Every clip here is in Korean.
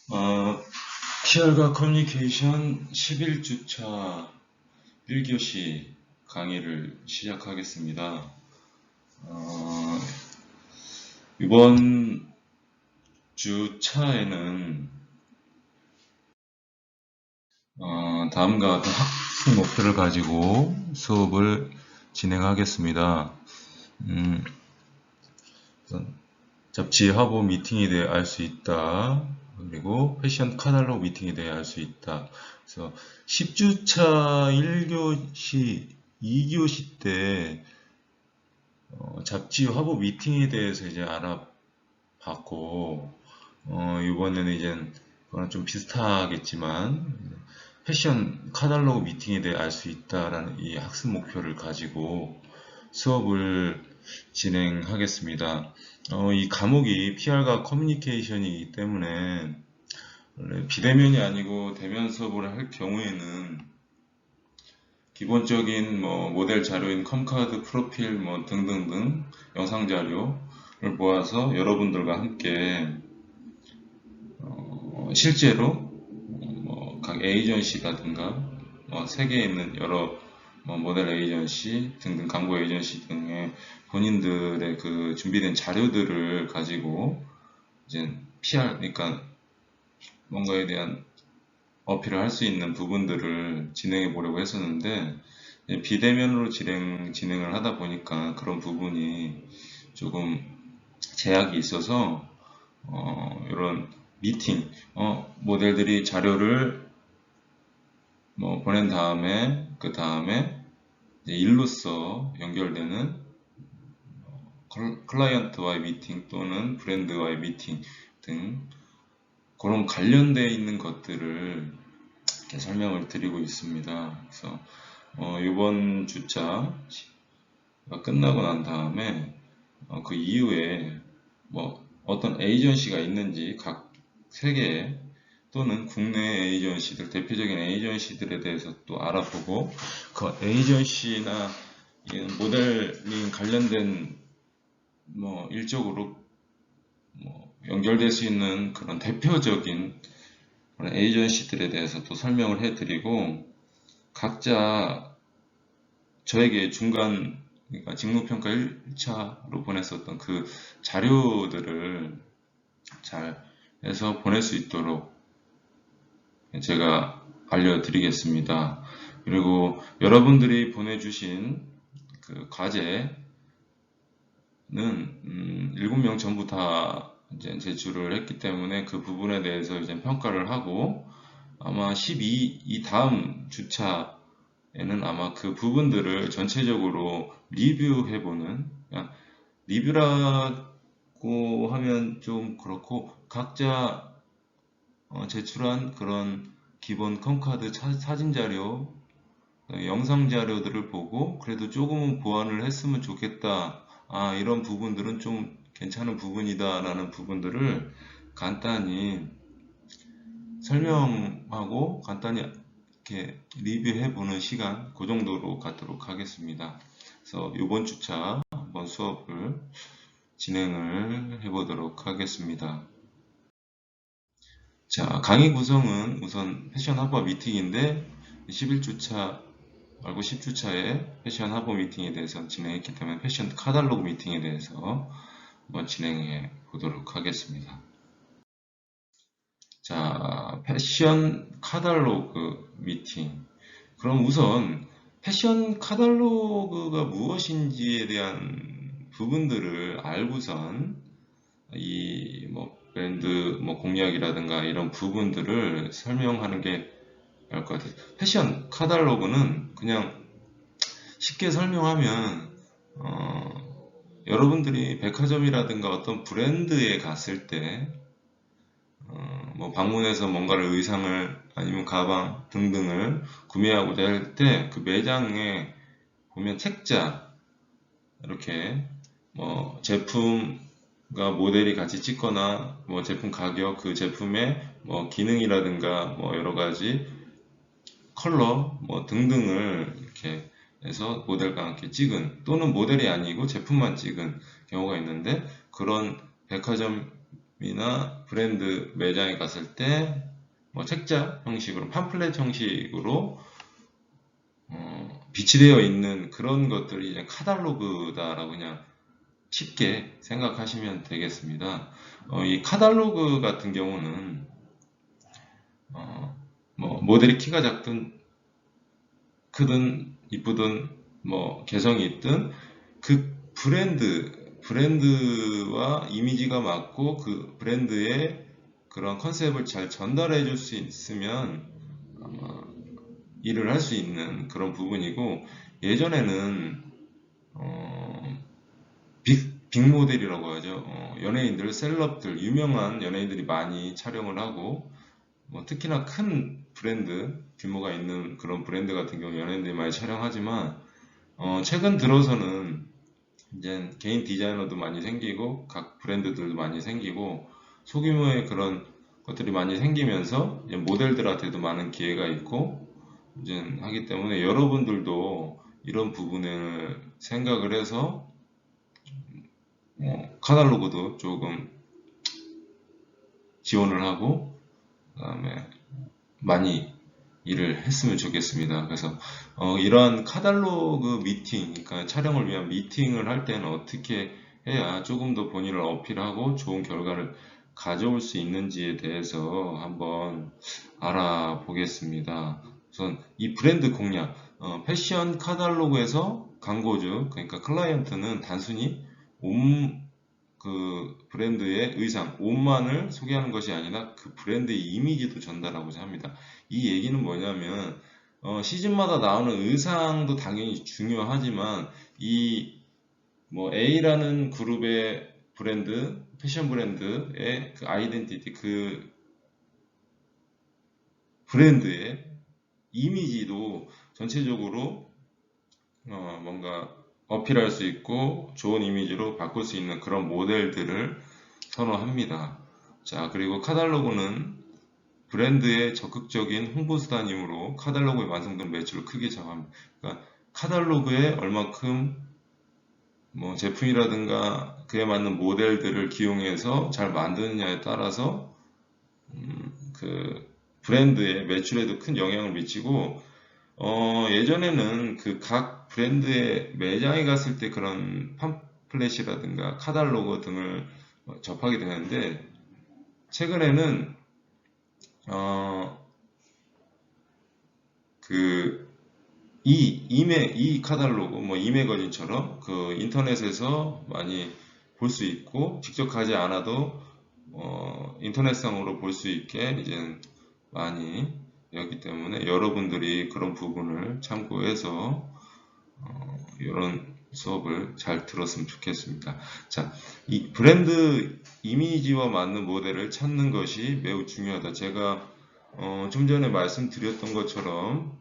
PR과 커뮤니케이션 11주차 1교시 강의를 시작하겠습니다. 이번 주차에는 다음과 같은 학습 목표를 가지고 수업을 진행하겠습니다. 잡지 화보 미팅에 대해 알 수 있다. 그리고 패션 카탈로그 미팅에 대해 알 수 있다. 그래서 10주차 1교시, 2교시 때 잡지 화보 미팅에 대해서 이제 알아봤고, 이번에는 이제 그거랑 좀 비슷하겠지만 패션 카탈로그 미팅에 대해 알 수 있다라는 이 학습 목표를 가지고 수업을 진행하겠습니다. 이 과목이 PR과 커뮤니케이션이기 때문에 원래 비대면이 아니고 대면 수업을 할 경우에는 기본적인 모델 자료인 컴카드, 프로필 등등등 영상 자료를 모아서 여러분들과 함께 실제로 각 에이전시라든가 세계에 있는 여러 모델 에이전시 등등 광고 에이전시 등의 본인들의 그 준비된 자료들을 가지고 이제 PR, 그러니까 뭔가에 대한 어필을 할 수 있는 부분들을 진행해 보려고 했었는데 비대면으로 진행을 하다 보니까 그런 부분이 조금 제약이 있어서 이런 미팅, 모델들이 자료를 보낸 다음에 그 다음에 일로서 연결되는 클라이언트와의 미팅 또는 브랜드와의 미팅 등 그런 관련되어 있는 것들을 이렇게 설명을 드리고 있습니다. 그래서 이번 주차가 끝나고 난 다음에 그 이후에 어떤 에이전시가 있는지 각 세계에 또는 국내 에이전시들, 대표적인 에이전시들에 대해서 또 알아보고 그 에이전시나 모델링 관련된 일적으로 연결될 수 있는 그런 대표적인 그런 에이전시들에 대해서 또 설명을 해드리고 각자 저에게 중간 그러니까 직무평가 1차로 보냈었던 그 자료들을 잘 해서 보낼 수 있도록 제가 알려드리겠습니다. 그리고 여러분들이 보내주신 그 과제는 7명 전부 다 이제 제출을 했기 때문에 그 부분에 대해서 이제 평가를 하고 아마 이 다음 주차에는 아마 그 부분들을 전체적으로 리뷰해보는, 리뷰라고 하면 좀 그렇고 각자 제출한 그런 기본 컴카드 사진 자료, 영상 자료들을 보고 그래도 조금은 보완을 했으면 좋겠다. 이런 부분들은 좀 괜찮은 부분이다 라는 부분들을 간단히 설명하고 간단히 이렇게 리뷰해 보는 시간 그 정도로 갖도록 하겠습니다. 그래서 이번 주차 한번 수업을 진행을 해 보도록 하겠습니다. 자, 강의 구성은 우선 패션 학과 미팅인데 11주차 말고 10주차에 패션 학과 미팅에 대해서 진행했기 때문에 패션 카탈로그 미팅에 대해서 한번 진행해 보도록 하겠습니다. 자, 패션 카탈로그 미팅. 그럼 우선 패션 카탈로그가 무엇인지에 대한 부분들을 알고선 이 브랜드 공략이라든가 이런 부분들을 설명하는 게 나을 것 같아요. 패션 카탈로그는 그냥 쉽게 설명하면 여러분들이 백화점이라든가 어떤 브랜드에 갔을 때 방문해서 뭔가를 의상을 아니면 가방 등등을 구매하고자 할 때 그 매장에 보면 책자 이렇게 제품과 모델이 같이 찍거나 제품 가격 그 제품의 기능이라든가 여러 가지 컬러 등등을 이렇게 해서 모델과 함께 찍은 또는 모델이 아니고 제품만 찍은 경우가 있는데 그런 백화점이나 컨셉이나 브랜드 매장에 갔을 때 뭐 책자 형식으로, 팜플렛 형식으로 비치되어 있는 그런 것들이 이제 카탈로그다라고 그냥 쉽게 생각하시면 되겠습니다. 이 카탈로그 같은 경우는 뭐 모델이 키가 작든 크든 이쁘든 뭐 개성이 있든 그 브랜드와 이미지가 맞고 그 브랜드의 그런 컨셉을 잘 전달해 줄 수 있으면 아마 일을 할 수 있는 그런 부분이고, 예전에는 빅모델이라고 하죠. 연예인들, 셀럽들, 유명한 연예인들이 많이 촬영을 하고, 뭐 특히나 큰 브랜드, 규모가 있는 그런 브랜드 같은 경우 연예인들이 많이 촬영하지만, 최근 들어서는 이제 개인 디자이너도 많이 생기고, 각 브랜드들도 많이 생기고, 소규모의 그런 것들이 많이 생기면서 이제 모델들한테도 많은 기회가 있고 이제 하기 때문에, 여러분들도 이런 부분을 생각을 해서 카탈로그도 조금 지원을 하고 그다음에 많이 일을 했으면 좋겠습니다. 그래서 이러한 카탈로그 미팅, 그러니까 촬영을 위한 미팅을 할 때는 어떻게 해야 조금 더 본인을 어필하고 좋은 결과를 가져올 수 있는지에 대해서 한번 알아보겠습니다. 우선 이 브랜드 공략, 패션 카탈로그에서 광고주, 그러니까 클라이언트는 단순히 그 브랜드의 의상, 옷만을 소개하는 것이 아니라 그 브랜드의 이미지도 전달하고자 합니다. 이 얘기는 뭐냐면 시즌마다 나오는 의상도 당연히 중요하지만 이 뭐 A라는 그룹의 브랜드, 패션 브랜드의 그 아이덴티티, 그 브랜드의 이미지도 전체적으로 뭔가 어필할 수 있고 좋은 이미지로 바꿀 수 있는 그런 모델들을 선호합니다. 자, 그리고 카탈로그는 브랜드의 적극적인 홍보 수단이므로 카탈로그의 완성된 매출을 크게 좌우합니다. 그러니까 카탈로그에 얼마큼 뭐 제품이라든가 그에 맞는 모델들을 기용해서 잘 만드느냐에 따라서 그 브랜드의 매출에도 큰 영향을 미치고, 예전에는 그 각 브랜드의 매장에 갔을 때 그런 팜플렛이라든가 카탈로그 등을 접하게 되는데, 최근에는 이 카탈로그, 뭐 이매거진처럼 그 인터넷에서 많이 볼 수 있고, 직접 가지 않아도 인터넷상으로 볼 수 있게 이제 많이 되었기 때문에, 여러분들이 그런 부분을 참고해서 이런 수업을 잘 들었으면 좋겠습니다. 자, 이 브랜드 이미지와 맞는 모델을 찾는 것이 매우 중요하다. 제가 좀 전에 말씀드렸던 것처럼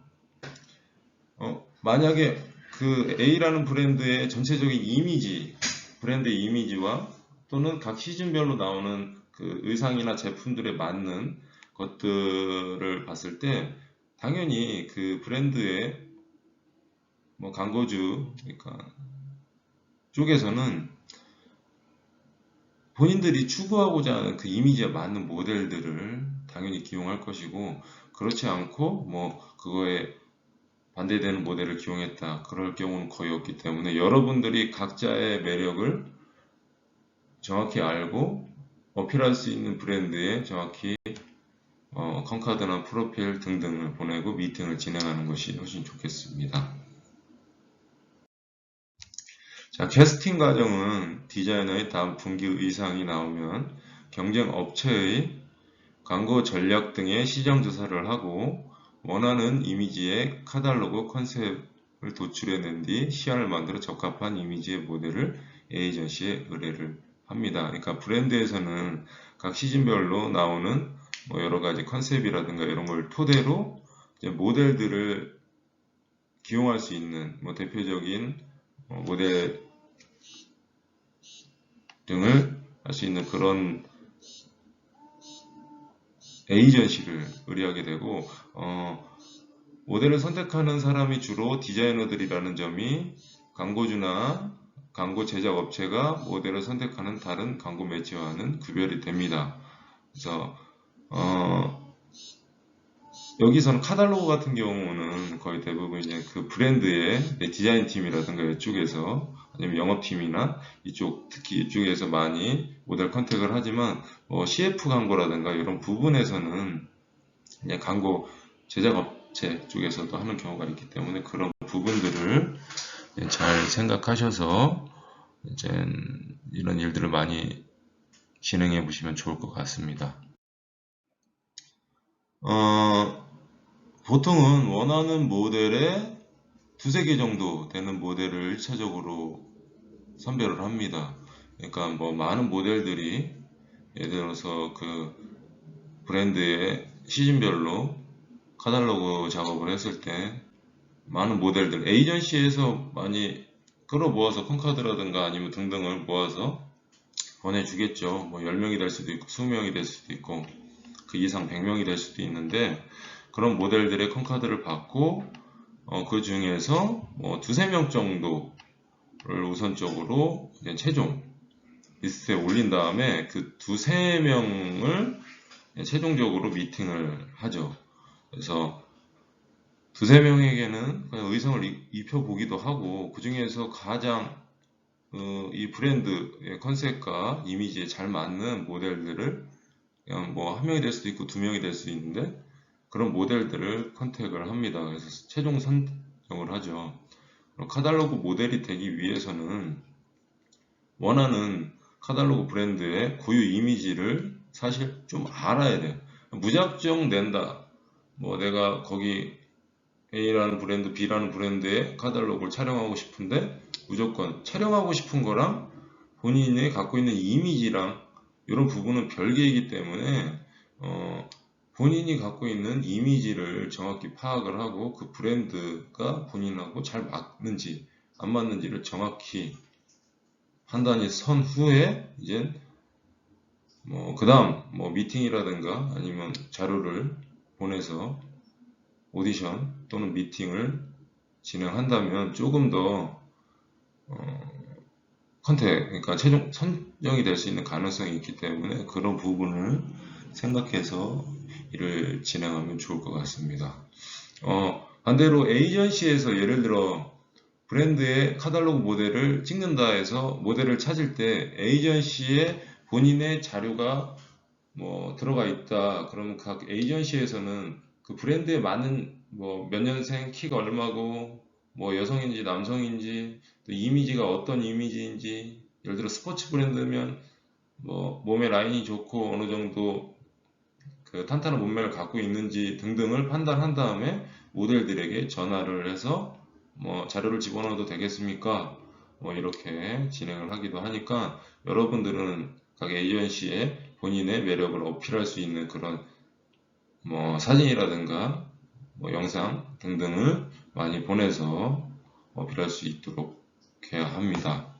만약에 그 A라는 브랜드의 전체적인 이미지, 브랜드의 이미지와 또는 각 시즌별로 나오는 그 의상이나 제품들에 맞는 것들을 봤을 때, 당연히 그 브랜드의 뭐 광고주, 그러니까 쪽에서는 본인들이 추구하고자 하는 그 이미지에 맞는 모델들을 당연히 기용할 것이고, 그렇지 않고 뭐 그거에 반대되는 모델을 기용했다, 그럴 경우는 거의 없기 때문에, 여러분들이 각자의 매력을 정확히 알고 어필할 수 있는 브랜드에 정확히 컴카드나 프로필 등등을 보내고 미팅을 진행하는 것이 훨씬 좋겠습니다. 자, 캐스팅 과정은 디자이너의 다음 분기 의상이 나오면 경쟁 업체의 광고 전략 등의 시장 조사를 하고 원하는 이미지의 카탈로그 컨셉을 도출해낸 뒤 시안을 만들어 적합한 이미지의 모델을 에이전시에 의뢰를 합니다. 그러니까 브랜드에서는 각 시즌별로 나오는 뭐 여러 가지 컨셉이라든가 이런 걸 토대로 이제 모델들을 기용할 수 있는 뭐 대표적인 모델 등을 할 수 있는 그런 에이전시를 의뢰하게 되고, 모델을 선택하는 사람이 주로 디자이너들이라는 점이 광고주나 광고 제작 업체가 모델을 선택하는 다른 광고 매체와는 구별이 됩니다. 그래서 여기서는 카탈로그 같은 경우는 거의 대부분 이제 그 브랜드의 디자인 팀이라든가 이쪽에서 아니면 영업팀이나 이쪽 특히 이쪽에서 많이 모델 컨택을 하지만 뭐 CF 광고라든가 이런 부분에서는 그냥 광고 제작 업체 쪽에서도 하는 경우가 있기 때문에 그런 부분들을 잘 생각하셔서 이제 이런 일들을 많이 진행해 보시면 좋을 것 같습니다. 보통은 원하는 모델에 두세 개 정도 되는 모델을 1차적으로 선별을 합니다. 그러니까 뭐 많은 모델들이 예를 들어서 그 브랜드의 시즌별로 카탈로그 작업을 했을 때 많은 모델들 에이전시에서 많이 끌어모아서 콘카드라든가 아니면 등등을 모아서 보내주겠죠. 뭐 10명이 될 수도 있고 20명이 될 수도 있고 그 이상 100명이 될 수도 있는데 그런 모델들의 콘카드를 받고 그 중에서 뭐 두세 명 정도를 우선적으로 최종 리스트에 올린 다음에 그 두세 명을 최종적으로 미팅을 하죠. 그래서 두세 명에게는 그냥 의상을 입혀보기도 하고 그 중에서 가장 이 브랜드의 컨셉과 이미지에 잘 맞는 모델들을 그냥 뭐 한 명이 될 수도 있고 두 명이 될 수 있는데 그런 모델들을 컨택을 합니다. 그래서 최종 선정을 하죠. 카탈로그 모델이 되기 위해서는 원하는 카탈로그 브랜드의 고유 이미지를 사실 좀 알아야 돼요. 무작정 낸다. 뭐 내가 거기 A라는 브랜드, B라는 브랜드의 카탈로그를 촬영하고 싶은데 무조건 촬영하고 싶은 거랑 본인이 갖고 있는 이미지랑 이런 부분은 별개이기 때문에 본인이 갖고 있는 이미지를 정확히 파악을 하고 그 브랜드가 본인하고 잘 맞는지 안 맞는지를 정확히 판단이 선 후에 이제 뭐 그 다음 뭐 미팅이라든가 아니면 자료를 보내서 오디션 또는 미팅을 진행한다면 조금 더 컨택, 그러니까 최종 선정이 될 수 있는 가능성이 있기 때문에 그런 부분을 생각해서 일을 진행하면 좋을 것 같습니다. 반대로 에이전시에서 예를 들어 브랜드의 카탈로그 모델을 찍는다 해서 모델을 찾을 때 에이전시에 본인의 자료가 뭐 들어가 있다. 그러면 각 에이전시에서는 그 브랜드에 맞는 뭐 몇 년생, 키가 얼마고, 뭐 여성인지 남성인지, 또 이미지가 어떤 이미지인지, 예를 들어 스포츠 브랜드면 뭐 몸의 라인이 좋고 어느 정도 그 탄탄한 몸매를 갖고 있는지 등등을 판단한 다음에 모델들에게 전화를 해서 뭐 자료를 집어넣어도 되겠습니까? 뭐 이렇게 진행을 하기도 하니까 여러분들은 각 에이전시에 본인의 매력을 어필할 수 있는 그런 뭐 사진이라든가 뭐 영상 등등을 많이 보내서 어필할 수 있도록 해야 합니다.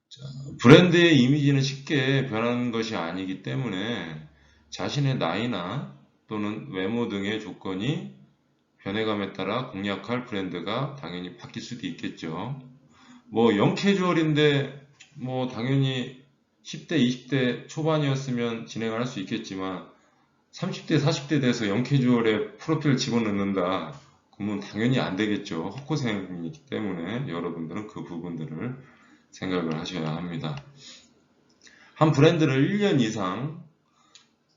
자, 브랜드의 이미지는 쉽게 변하는 것이 아니기 때문에 자신의 나이나 또는 외모 등의 조건이 변해감에 따라 공략할 브랜드가 당연히 바뀔 수도 있겠죠. 뭐 영캐주얼인데 뭐 당연히 10대, 20대 초반이었으면 진행을 할 수 있겠지만 30대, 40대 돼서 영캐주얼에 프로필을 집어넣는다. 그러면 당연히 안 되겠죠. 헛고생이기 때문에 여러분들은 그 부분들을 생각을 하셔야 합니다. 한 브랜드를 1년 이상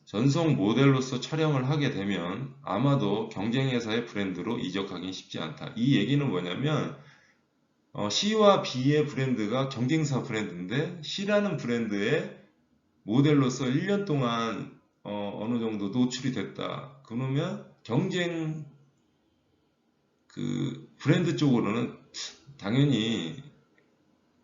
전속 모델로서 촬영을 하게 되면 아마도 경쟁회사의 브랜드로 이적하기는 쉽지 않다. 이 얘기는 뭐냐면 C와 B의 브랜드가 경쟁사 브랜드인데 C라는 브랜드의 모델로서 1년 동안 어느 정도 노출이 됐다. 그러면 경쟁 그 브랜드 쪽으로는 당연히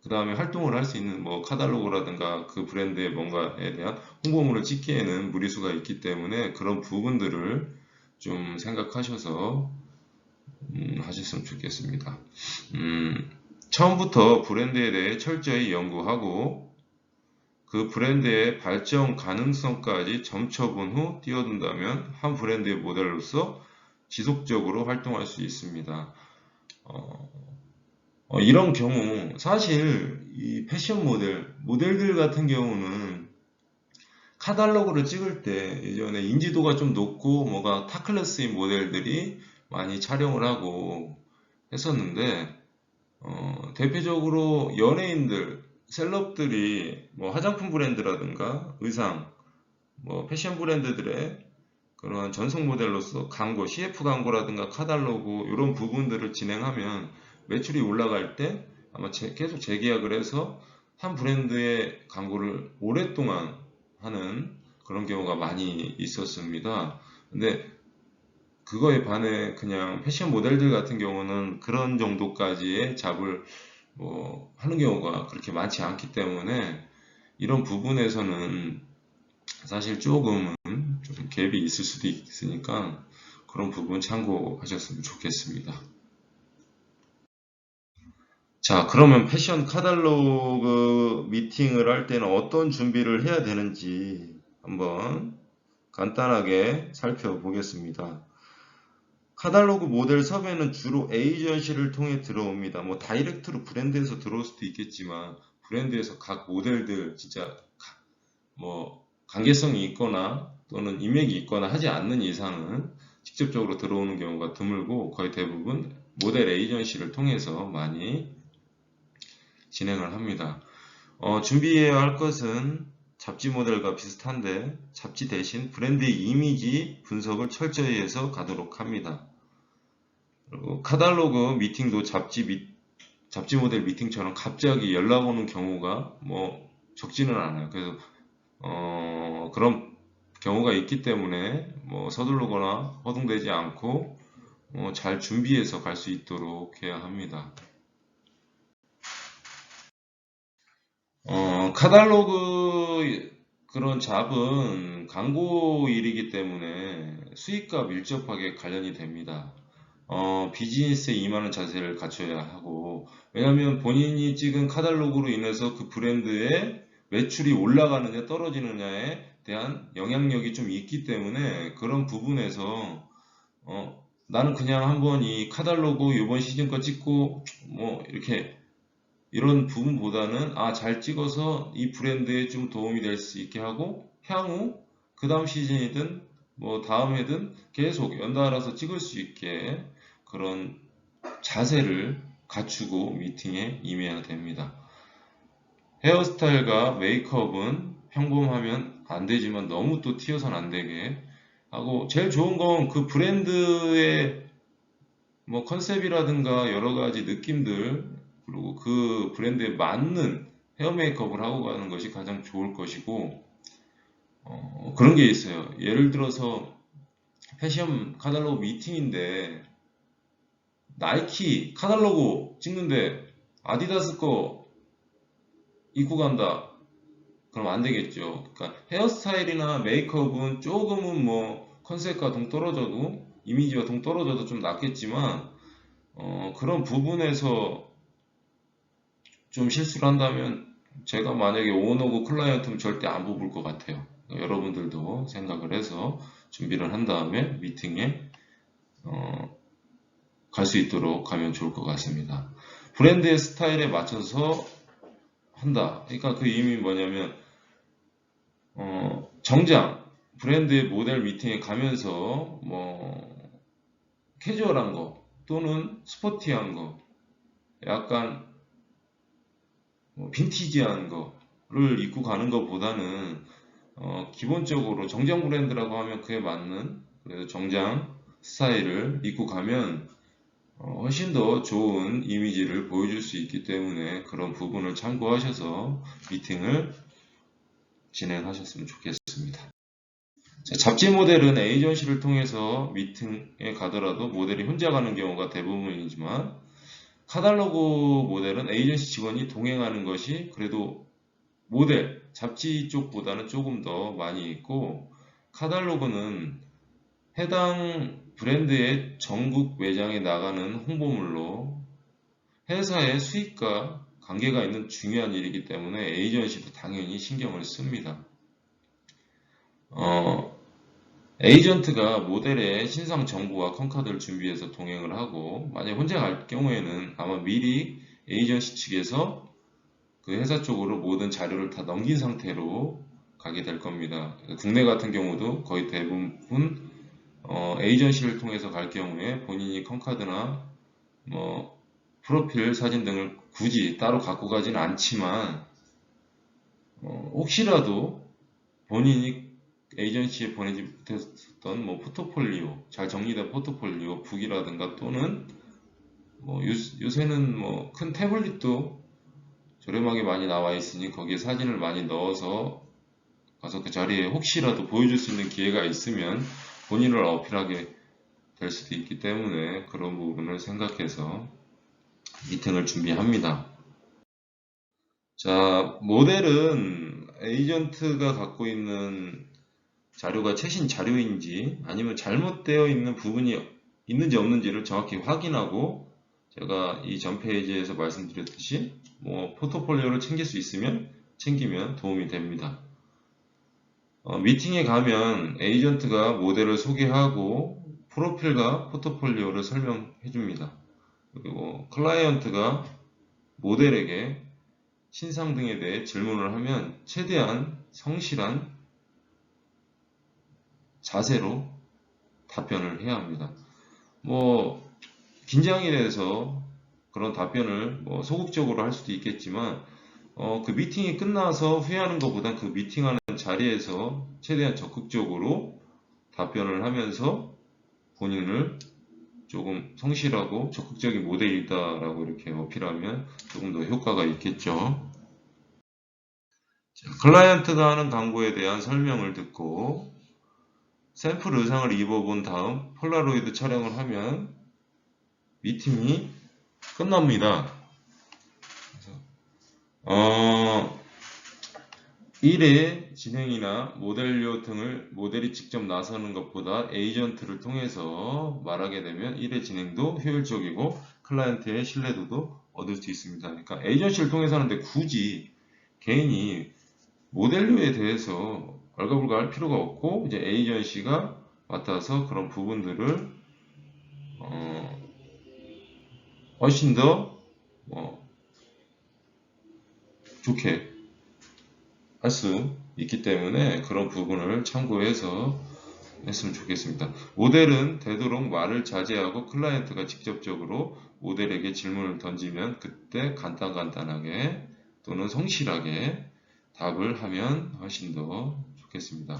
그 다음에 활동을 할 수 있는 뭐 카탈로그라든가 그 브랜드의 뭔가에 대한 홍보물을 찍기에는 무리수가 있기 때문에 그런 부분들을 좀 생각하셔서 하셨으면 좋겠습니다. 처음부터 브랜드에 대해 철저히 연구하고 그 브랜드의 발전 가능성까지 점쳐본 후 뛰어든다면 한 브랜드의 모델로서 지속적으로 활동할 수 있습니다. 이런 경우 사실 이 패션 모델들 같은 경우는 카탈로그를 찍을 때 예전에 인지도가 좀 높고 뭐가 탑클래스인 모델들이 많이 촬영을 하고 했었는데 대표적으로 연예인들, 셀럽들이 뭐 화장품 브랜드라든가 의상, 뭐 패션 브랜드들의 그러한 전속 모델로서 광고, CF 광고라든가 카탈로그 이런 부분들을 진행하면 매출이 올라갈 때 아마 계속 재계약을 해서 한 브랜드의 광고를 오랫동안 하는 그런 경우가 많이 있었습니다. 근데 그거에 반해 그냥 패션 모델들 같은 경우는 그런 정도까지의 잡을 하는 경우가 그렇게 많지 않기 때문에 이런 부분에서는 사실 조금은 좀 갭이 있을 수도 있으니까 그런 부분 참고하셨으면 좋겠습니다. 자, 그러면 패션 카탈로그 미팅을 할 때는 어떤 준비를 해야 되는지 한번 간단하게 살펴보겠습니다. 카탈로그 모델 섭외는 주로 에이전시를 통해 들어옵니다. 뭐 다이렉트로 브랜드에서 들어올 수도 있겠지만 브랜드에서 각 모델들 진짜 뭐 관계성이 있거나 또는 인맥이 있거나 하지 않는 이상은 직접적으로 들어오는 경우가 드물고 거의 대부분 모델 에이전시를 통해서 많이 진행을 합니다. 준비해야 할 것은 잡지 모델과 비슷한데 잡지 대신 브랜드의 이미지 분석을 철저히 해서 가도록 합니다. 그리고 카탈로그 미팅도 잡지 모델 미팅처럼 갑자기 연락 오는 경우가 뭐 적지는 않아요. 그래서 그런 경우가 있기 때문에 뭐 서두르거나 허둥대지 않고 잘 준비해서 갈 수 있도록 해야 합니다. 카탈로그 그런 잡은 광고 일이기 때문에 수익과 밀접하게 관련이 됩니다. 비즈니스에 임하는 자세를 갖춰야 하고, 왜냐하면 본인이 찍은 카탈로그로 인해서 그 브랜드의 매출이 올라가느냐 떨어지느냐에 대한 영향력이 좀 있기 때문에 그런 부분에서 나는 그냥 한번 이 카탈로그 이번 시즌 거 찍고 뭐 이렇게 이런 부분보다는 잘 찍어서 이 브랜드에 좀 도움이 될 수 있게 하고 향후 그 다음 시즌이든 뭐 다음 해든 계속 연달아서 찍을 수 있게 그런 자세를 갖추고 미팅에 임해야 됩니다. 헤어스타일과 메이크업은 평범하면 안 되지만 너무 또 튀어선 안 되게 하고 제일 좋은 건 그 브랜드의 뭐 컨셉이라든가 여러 가지 느낌들 그리고 그 브랜드에 맞는 헤어 메이크업을 하고 가는 것이 가장 좋을 것이고 그런 게 있어요. 예를 들어서 패션 카탈로그 미팅인데 나이키 카탈로그 찍는데 아디다스 거 입고 간다. 그럼 안 되겠죠. 그러니까 헤어스타일이나 메이크업은 조금은 뭐 컨셉과 동떨어져도 이미지와 동떨어져도 좀 낫겠지만 그런 부분에서 좀 실수를 한다면 제가 만약에 오너고 클라이언트면 절대 안 뽑을 것 같아요. 여러분들도 생각을 해서 준비를 한 다음에 미팅에 갈 수 있도록 가면 좋을 것 같습니다. 브랜드의 스타일에 맞춰서 한다. 그러니까 그 의미 뭐냐면 정장 브랜드의 모델 미팅에 가면서 뭐 캐주얼한 거 또는 스포티한 거 약간 빈티지한 거를 입고 가는 것보다는 기본적으로 정장 브랜드라고 하면 그에 맞는 그래서 정장 스타일을 입고 가면 훨씬 더 좋은 이미지를 보여줄 수 있기 때문에 그런 부분을 참고하셔서 미팅을 진행하셨으면 좋겠습니다. 자, 잡지 모델은 에이전시를 통해서 미팅에 가더라도 모델이 혼자 가는 경우가 대부분이지만 카탈로그 모델은 에이전시 직원이 동행하는 것이 그래도 모델, 잡지 쪽보다는 조금 더 많이 있고 카탈로그는 해당 브랜드의 전국 매장에 나가는 홍보물로 회사의 수익과 관계가 있는 중요한 일이기 때문에 에이전시도 당연히 신경을 씁니다. 에이전트가 모델의 신상 정보와 컨카드를 준비해서 동행을 하고 만약 혼자 갈 경우에는 아마 미리 에이전시 측에서 그 회사 쪽으로 모든 자료를 다 넘긴 상태로 가게 될 겁니다. 국내 같은 경우도 거의 대부분 에이전시를 통해서 갈 경우에 본인이 컴카드나 뭐 프로필 사진 등을 굳이 따로 갖고 가지는 않지만 혹시라도 본인이 에이전시에 보내지 못했던 뭐 포트폴리오, 잘 정리된 포트폴리오, 북이라든가 또는 뭐 요새는 뭐 큰 태블릿도 저렴하게 많이 나와 있으니 거기에 사진을 많이 넣어서 가서 그 자리에 혹시라도 보여줄 수 있는 기회가 있으면 본인을 어필하게 될 수도 있기 때문에 그런 부분을 생각해서 미팅을 준비합니다. 자, 모델은 에이전트가 갖고 있는 자료가 최신 자료인지 아니면 잘못되어 있는 부분이 있는지 없는지를 정확히 확인하고 제가 이 전 페이지에서 말씀드렸듯이 뭐 포트폴리오를 챙길 수 있으면 챙기면 도움이 됩니다. 미팅에 가면 에이전트가 모델을 소개하고 프로필과 포트폴리오를 설명해 줍니다. 그리고 클라이언트가 모델에게 신상 등에 대해 질문을 하면 최대한 성실한 자세로 답변을 해야 합니다. 뭐 긴장이 돼서 그런 답변을 뭐 소극적으로 할 수도 있겠지만 그 미팅이 끝나서 후회하는 것보단 그 미팅하는 자리에서 최대한 적극적으로 답변을 하면서 본인을 조금 성실하고 적극적인 모델이다라고 이렇게 어필하면 조금 더 효과가 있겠죠. 자, 클라이언트가 하는 광고에 대한 설명을 듣고 샘플 의상을 입어본 다음 폴라로이드 촬영을 하면 미팅이 끝납니다. 1회 진행이나 모델료 등을 모델이 직접 나서는 것보다 에이전트를 통해서 말하게 되면 1회 진행도 효율적이고 클라이언트의 신뢰도도 얻을 수 있습니다. 그러니까 에이전시를 통해서 하는데 굳이 개인이 모델료에 대해서 얼가불가 할 필요가 없고 이제 에이전시가 맡아서 그런 부분들을 훨씬 더 좋게 할 수 있기 때문에 그런 부분을 참고해서 했으면 좋겠습니다. 모델은 되도록 말을 자제하고 클라이언트가 직접적으로 모델에게 질문을 던지면 그때 간단하게 또는 성실하게 답을 하면 훨씬 더 좋겠습니다.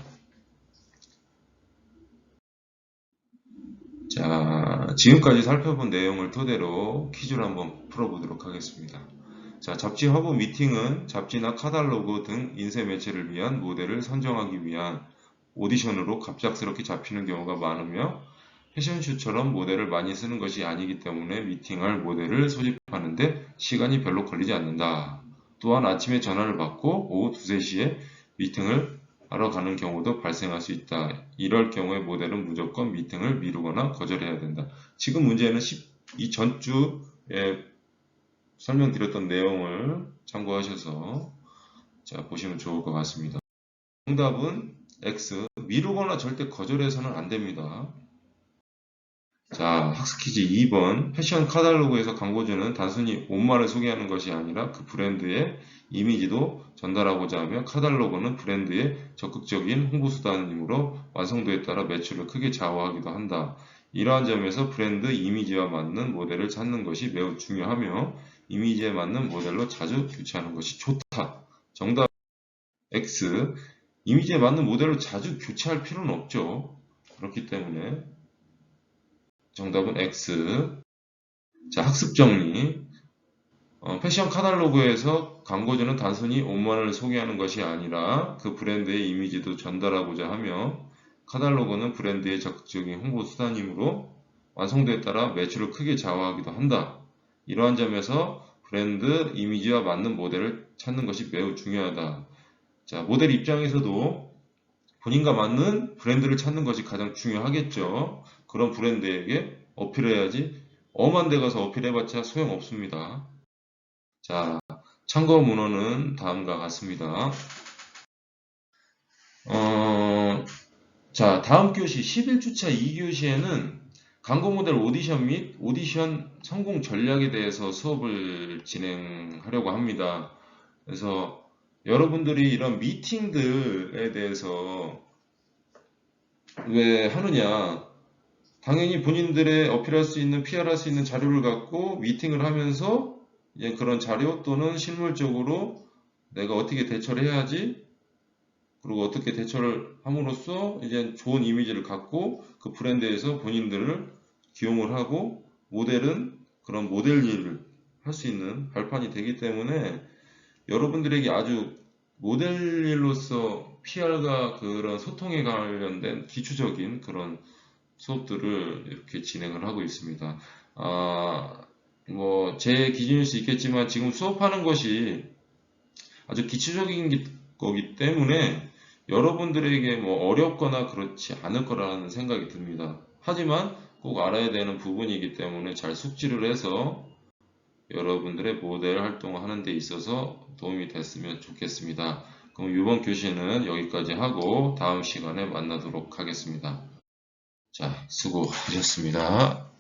자, 지금까지 살펴본 내용을 토대로 퀴즈를 한번 풀어보도록 하겠습니다. 자, 잡지 화보 미팅은 잡지나 카탈로그 등 인쇄 매체를 위한 모델을 선정하기 위한 오디션으로 갑작스럽게 잡히는 경우가 많으며 패션쇼처럼 모델을 많이 쓰는 것이 아니기 때문에 미팅할 모델을 소집하는데 시간이 별로 걸리지 않는다. 또한 아침에 전화를 받고 오후 2, 3시에 미팅을 하러 가는 경우도 발생할 수 있다. 이럴 경우에 모델은 무조건 미팅을 미루거나 거절해야 된다. 지금 문제는 이 전주에 설명드렸던 내용을 참고하셔서 자, 보시면 좋을 것 같습니다. 정답은 X. 미루거나 절대 거절해서는 안 됩니다. 자, 학습 퀴즈 2번. 패션 카탈로그에서 광고주는 단순히 옷만을 소개하는 것이 아니라 그 브랜드의 이미지도 전달하고자 하며 카탈로그는 브랜드의 적극적인 홍보수단이므로 완성도에 따라 매출을 크게 좌우하기도 한다. 이러한 점에서 브랜드 이미지와 맞는 모델을 찾는 것이 매우 중요하며 이미지에 맞는 모델로 자주 교체하는 것이 좋다. 정답 X. 이미지에 맞는 모델로 자주 교체할 필요는 없죠. 그렇기 때문에 정답은 X. 자, 학습 정리. 패션 카탈로그에서 광고주는 단순히 옷만을 소개하는 것이 아니라 그 브랜드의 이미지도 전달하고자 하며 카탈로그는 브랜드의 적극적인 홍보 수단이므로 완성도에 따라 매출을 크게 좌우하기도 한다. 이러한 점에서 브랜드 이미지와 맞는 모델을 찾는 것이 매우 중요하다. 자, 모델 입장에서도 본인과 맞는 브랜드를 찾는 것이 가장 중요하겠죠. 그런 브랜드에게 어필해야지 엄한 데 가서 어필해봤자 소용없습니다. 자, 참고 문헌은 다음과 같습니다. 자, 다음 교시 11주차 2교시에는 광고 모델 오디션 및 오디션 성공 전략에 대해서 수업을 진행하려고 합니다. 그래서 여러분들이 이런 미팅들에 대해서 왜 하느냐? 당연히 본인들의 어필할 수 있는, PR할 수 있는 자료를 갖고 미팅을 하면서 이제 그런 자료 또는 실물적으로 내가 어떻게 대처를 해야지, 그리고 어떻게 대처를 함으로써 이제 좋은 이미지를 갖고 그 브랜드에서 본인들을 기용을 하고 모델은 그런 모델 일을 할 수 있는 발판이 되기 때문에 여러분들에게 아주 모델 일로서 PR과 그런 소통에 관련된 기초적인 그런 수업들을 이렇게 진행을 하고 있습니다. 제 기준일 수 있겠지만 지금 수업하는 것이 아주 기초적인 거기 때문에 여러분들에게 뭐 어렵거나 그렇지 않을 거라는 생각이 듭니다. 하지만 꼭 알아야 되는 부분이기 때문에 잘 숙지를 해서 여러분들의 모델 활동을 하는 데 있어서 도움이 됐으면 좋겠습니다. 그럼 이번 교시는 여기까지 하고 다음 시간에 만나도록 하겠습니다. 자, 수고하셨습니다.